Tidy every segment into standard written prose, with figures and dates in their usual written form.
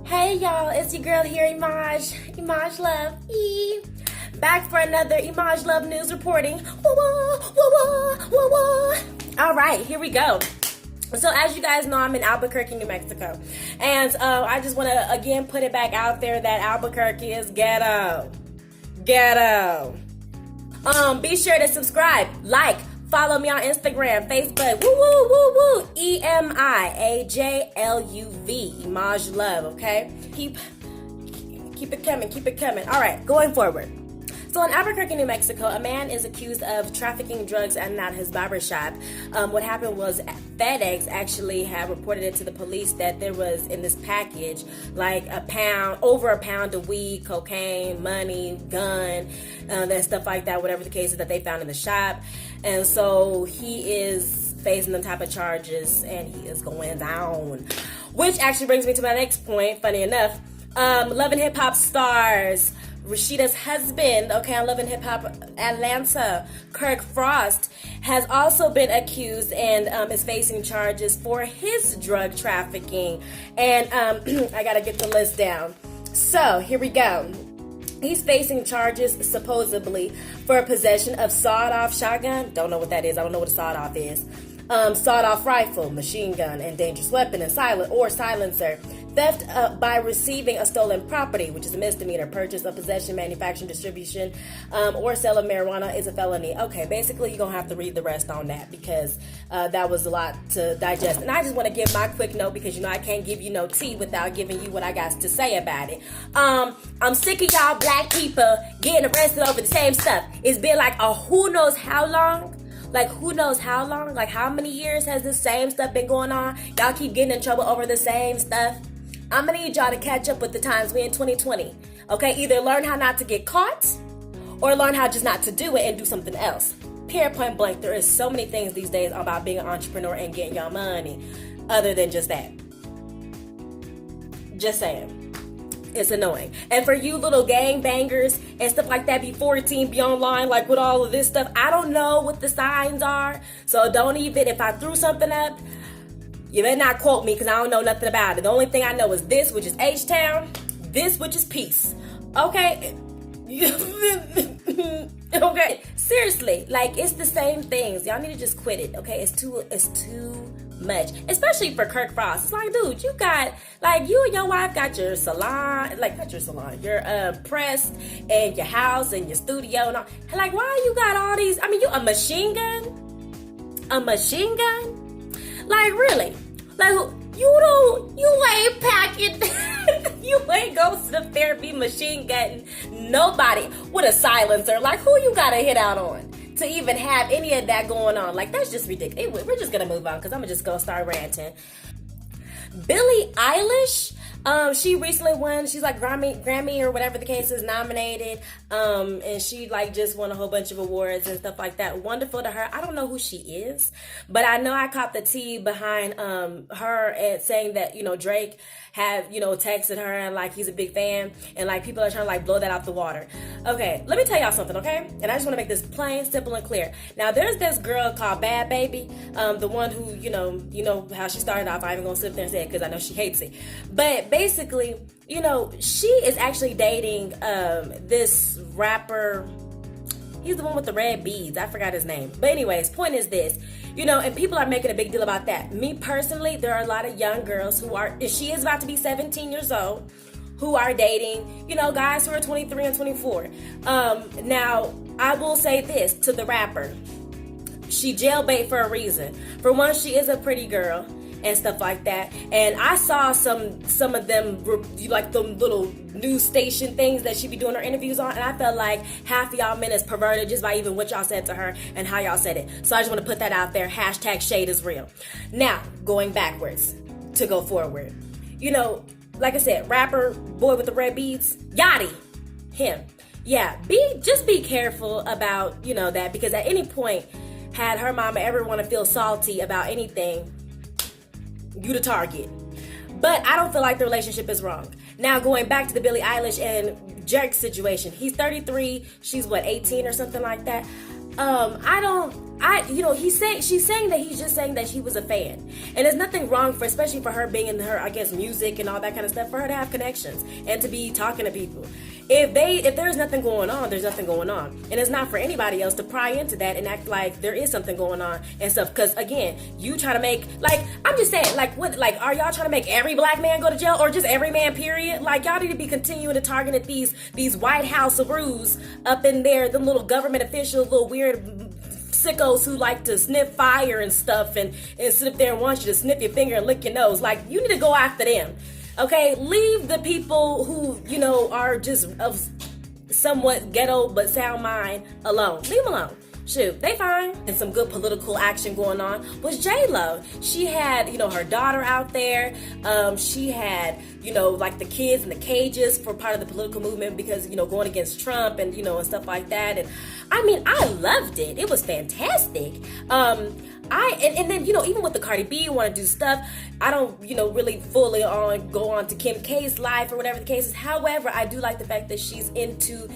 Hey y'all, it's your girl here, Emiajluv. Back for another Emiajluv news reporting. All right, here we go. So as you guys know, I'm in Albuquerque, New Mexico. And I just want to again put it back out there that Albuquerque is ghetto. Ghetto. Be sure to subscribe, like, follow me on Instagram, Facebook, Emiajluv, Emiajluv, okay? Keep it coming. All right, going forward. So in Albuquerque, New Mexico, a man is accused of trafficking drugs at his barbershop. What happened was FedEx actually had reported it to the police that there was in this package like over a pound of weed, cocaine, money, gun, and stuff like that, whatever the case is that they found in the shop. And so he is facing them type of charges and he is going down. Which actually brings me to my next point, funny enough. Love and Hip Hop stars Rashida's husband, on Love and Hip Hop Atlanta, Kirk Frost, has also been accused and is facing charges for his drug trafficking. And I gotta get the list down. So here we go. He's facing charges supposedly for possession of sawed-off shotgun. Don't know what that is. I don't know what a sawed-off is. Sawed-off rifle, machine gun, and dangerous weapon, and silencer. Theft by receiving a stolen property, which is a misdemeanor. Purchase of possession, manufacturing, distribution, or sale of marijuana is a felony. Okay, basically you're going to have to read the rest on that because that was a lot to digest. And I just want to give my quick note because, I can't give you no tea without giving you what I got to say about it. I'm sick of y'all black people getting arrested over the same stuff. It's been like who knows how long? Like, who knows how long? Like, how many years has this same stuff been going on? Y'all keep getting in trouble over the same stuff. I'm gonna need y'all to catch up with the times. We in 2020. Okay, either learn how not to get caught or learn how just not to do it and do something else. Period, point blank. There is so many things these days about being an entrepreneur and getting y'all money other than just that. Just saying. It's annoying. And for you little gang bangers and stuff like that, be 14, be online, like with all of this stuff, I don't know what the signs are. So don't even, if I threw something up, you better not quote me because I don't know nothing about it. The only thing I know is this, which is H-Town, this, which is peace. Okay? Okay. Seriously, like it's the same things. Y'all need to just quit it, okay? It's too much, especially for Kirk Frost. It's like, dude, you got, like, you and your wife got your salon, like, not your salon, your press and your house and your studio and all. Like, why you got all these? I mean, you a machine gun? Like, really? Like, you ain't packing, you ain't go to the therapy machine gunning nobody with a silencer. Like, who you gotta hit out on to even have any of that going on? Like, that's just ridiculous. We're just gonna move on because I'm just gonna start ranting. Billie Eilish, she recently won, she's like Grammy or whatever the case is, nominated, and she like just won a whole bunch of awards and stuff like that. Wonderful to her. I don't know who she is, but I know I caught the tea behind her and saying that, Drake have, texted her and like he's a big fan and like people are trying to like blow that out the water. Okay, let me tell y'all something, okay? And I just want to make this plain, simple, and clear. Now there's this girl called Bad Baby, the one who, you know how she started off. I'm even gonna sit there and say it because I know she hates it. But basically, she is actually dating this rapper. He's the one with the red beads. I forgot his name. But anyways, point is this, and people are making a big deal about that. Me personally, there are a lot of young girls who are, she is about to be 17 years old, who are dating, guys who are 23 and 24. Now, I will say this to the rapper. She jailbait for a reason. For one, she is a pretty girl and stuff like that. And I saw some of them, like the little news station things that she be doing her interviews on, and I felt like half of y'all men is perverted just by even what y'all said to her and how y'all said it. So I just want to put that out there. Hashtag shade is real. Now, going backwards to go forward. Like I said, rapper, boy with the red beads, Yachty, him. Yeah, just be careful about, that, because at any point, had her mama ever want to feel salty about anything, you the target. But I don't feel like the relationship is wrong. Now, going back to the Billie Eilish and Drake situation, he's 33, she's 18 or something like that. I don't she's saying that he's just saying that she was a fan, and there's nothing wrong for, especially for her being in her, I guess, music and all that kind of stuff, for her to have connections and to be talking to people. If there's nothing going on, there's nothing going on, and it's not for anybody else to pry into that and act like there is something going on and stuff. Because again, you try to make, like, I'm just saying, like, what, like, are y'all trying to make every black man go to jail, or just every man, period? Like, y'all need to be continuing to target these White House roos up in there, the little government officials, little weird sickos who like to sniff fire and stuff, and sit up there and want you to sniff your finger and lick your nose. Like, you need to go after them. Okay, leave the people who, are just of somewhat ghetto but sound mind alone. Leave them alone. Shoot, they fine. And some good political action going on was J-Lo. She had, her daughter out there. She had, like the kids in the cages for part of the political movement because, going against Trump and, and stuff like that. And I loved it. It was fantastic. And then, even with the Cardi B want to do stuff, I don't, really fully go on to Kim K's life or whatever the case is. However, I do like the fact that she's into,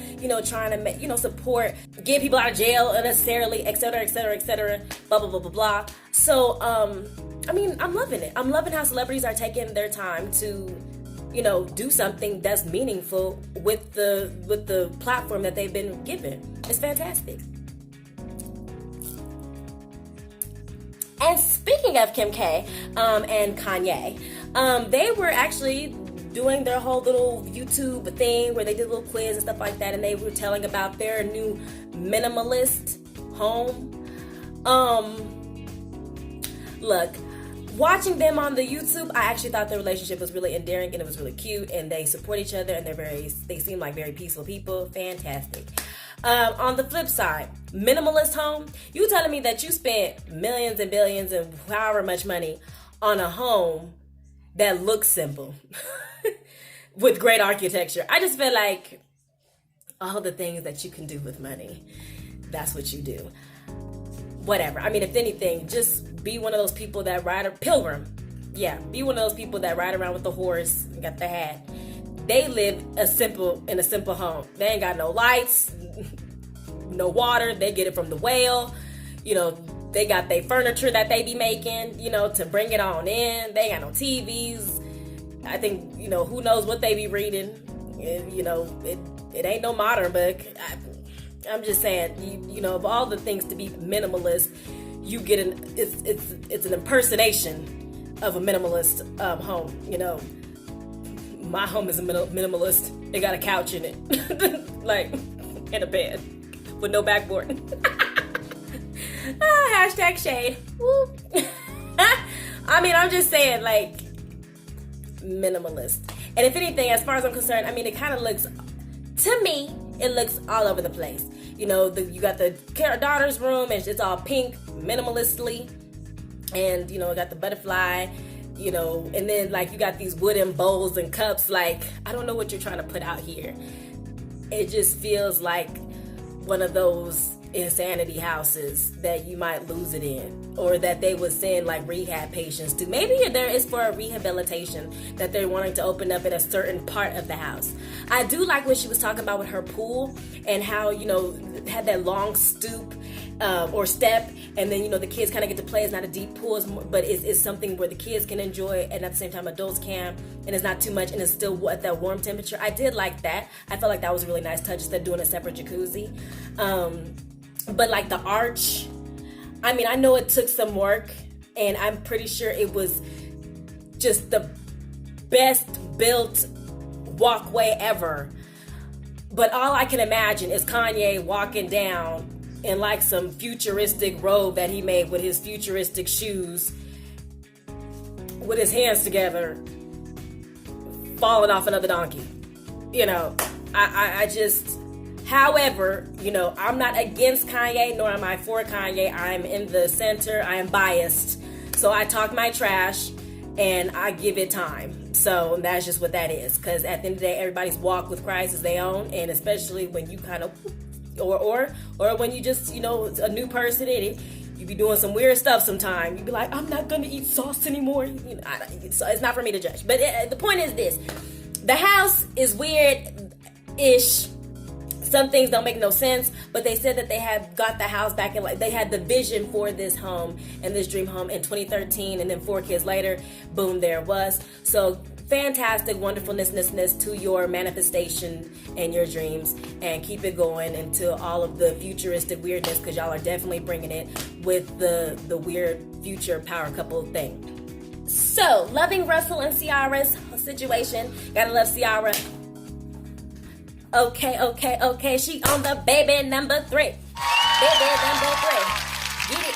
trying to make, support, get people out of jail unnecessarily, et cetera, blah, blah, blah, blah, blah. So, I'm loving it. I'm loving how celebrities are taking their time to, do something that's meaningful with the platform that they've been given. It's fantastic. And speaking of Kim K and Kanye, they were actually doing their whole little YouTube thing where they did a little quiz and stuff like that, and they were telling about their new minimalist home. Look, watching them on the YouTube, I actually thought their relationship was really endearing and it was really cute, and they support each other and they seem like very peaceful people. Fantastic. On the flip side, minimalist home, you telling me that you spent millions and billions and however much money on a home that looks simple with great architecture. I just feel like all the things that you can do with money, that's what you do. Whatever. If anything, just be one of those people that ride a pilgrim. Yeah, be one of those people that ride around with the horse and got the hat. They live in a simple home. They ain't got no lights, no water. They get it from the well. They got their furniture that they be making, to bring it on in. They ain't got no TVs. I think, who knows what they be reading. It ain't no modern book. I'm just saying, of all the things to be minimalist, you get it's an impersonation of a minimalist home. My home is a minimalist. It got a couch in it, like, and a bed with no backboard. Hashtag shade. Woo. I'm just saying, like, minimalist. And if anything, as far as I'm concerned, it kind of looks, to me, it looks all over the place. You got the daughter's room, and it's all pink, minimalistically, and it got the butterfly. And then, like, you got these wooden bowls and cups. Like, I don't know what you're trying to put out here. It just feels like one of those insanity houses that you might lose it in, or that they would send, like, rehab patients to. Maybe there is for a rehabilitation that they're wanting to open up in a certain part of the house. I do like what she was talking about with her pool, and how, had that long stoop or step, and then, the kids kind of get to play. It's not a deep pool, but it's something where the kids can enjoy, and at the same time adults can, and it's not too much, and it's still at that warm temperature. I did like that. I felt like that was a really nice touch, instead of doing a separate jacuzzi. But like the arch, I know it took some work, and I'm pretty sure it was just the best built walkway ever. But all I can imagine is Kanye walking down in like some futuristic robe that he made with his futuristic shoes, with his hands together, falling off another donkey. I just... However, I'm not against Kanye, nor am I for Kanye. I'm in the center. I am biased. So I talk my trash, and I give it time. So that's just what that is. Because at the end of the day, everybody's walk with Christ is their own. And especially when you kind of, or when you just, a new person in it, you be doing some weird stuff sometime. You be like, I'm not going to eat sauce anymore. It's not for me to judge. But the point is this. The house is weird-ish. some things don't make no sense, but they said that they had got the house back in, like, they had the vision for this home and this dream home in 2013, and then 4 kids later, boom, there it was. So fantastic wonderfulness to your manifestation and your dreams, and keep it going into all of the futuristic weirdness, because y'all are definitely bringing it with the weird future power couple thing. So, loving Russell and Ciara's situation. Gotta love Ciara. Okay. She on the baby number 3. Baby number 3. Get it.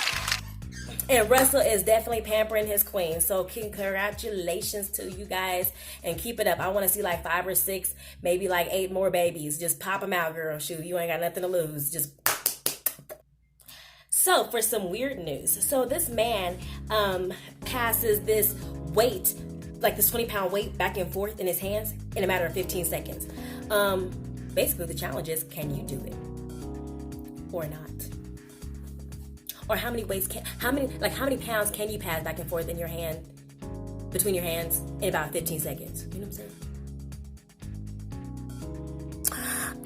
And Russell is definitely pampering his queen. So congratulations to you guys, and keep it up. I want to see like 5 or 6, maybe like 8 more babies. Just pop them out, girl. Shoot, you ain't got nothing to lose. Just. So for some weird news. So this man passes this weight, like this 20-pound weight, back and forth in his hands in a matter of 15 seconds. Basically the challenge is, can you do it or not? Or how many pounds can you pass back and forth in your hand, between your hands, in about 15 seconds? You know what I'm saying?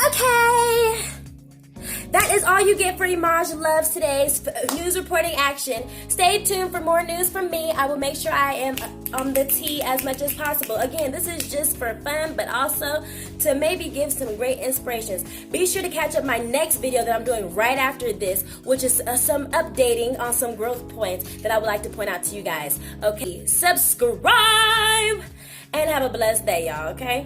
Okay. That is all you get for Emiajluv today's news reporting action. Stay tuned for more news from me. I will make sure I am on the tea as much as possible. Again, this is just for fun, but also to maybe give some great inspirations. Be sure to catch up my next video that I'm doing right after this, which is some updating on some growth points that I would like to point out to you guys. Okay, subscribe and have a blessed day, y'all, okay?